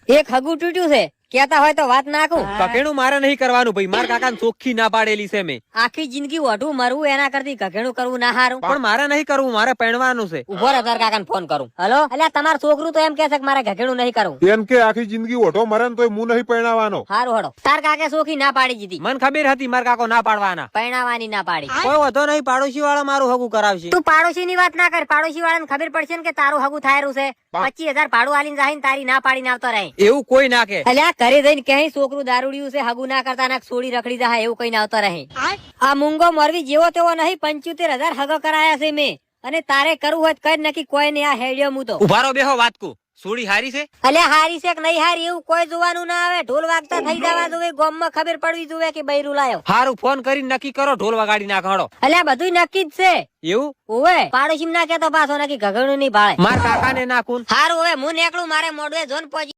એક હગું તૂટ્યું છે, કેતા હોય તો વાત નાખું. કકેણું મારે નહીં કરવાનું ભાઈ, મારા કાકા ચોખ્ખી ના પાડેલી છે મેં. આખી જિંદગી ઓઢું મરવું એના કરતી ઘઘેણું કરવું ના હારું. પણ મારે નહીં કરવું, મારે પરણવાનું છે. ઉભો રહે, તાર કાકાને ફોન કરું. હલો, એટલે તમારું છોકરું તો એમ કે છે કે મારે ઘઘેણું નહીં કરવું. એમ કે આખી જિંદગી ઓઢો મરે ને તોય હું નહીં પરણાવવાનો. હારું હડો. તાર કાકે સોખી ના પાડી દીધી, મને ખબર હતી મારા કાકો ના પાડવાના. પરણાવાની ના પાડી. કોઈ વધો નહીં, પાડોશી વાળા મારું હગું કરાવશે. તું પાડોશી ની વાત ના કર, પાડોશી વાળાને ખબર પડશે ને કે તારું હગું થાયરું છે. 25,000 ભાડું આલીને જાય તારી ના પાડીને આવતો રહે. એવું કોઈ ના કે. અલ્યા ઘરે જઈને કઈ છોકરું દારૂડિયું છે, હગું ના કરતા ના છોડી રખડી જાય એવું કઈ આવતો રહે. આ મૂંગો મોરવી જેવો તેવો નહીં, 75,000 હગો કરાયા છે મેં. અને તારે કરવું હોય તો કર નક્કી, કોઈ નહીં. આ હેડિયો હું તો ઉભારો બેહો વાત કુ. સોડી હારી છે? અલ્યા હારી છે કે નહીં હારી એવું કોઈ જોવાનું ના આવે. ઢોલ વાગતા થઈ જવા જોવે, ગામમાં ખબર પડવી જોવે કે બૈરું લાયો. હારું ફોન કરીને નક્કી કરો, ઢોલ વગાડી નાખો. અલ્યા બધું નક્કી જ છે. એવું? ઓવે પાડોશી ના કેતો પાછો નક્કી ઘઘણું નહીં ભાળે. મારા કાકા ને નાખું. હારું હવે હું નીકળું, મારે મોડવે જોન પહોંચી.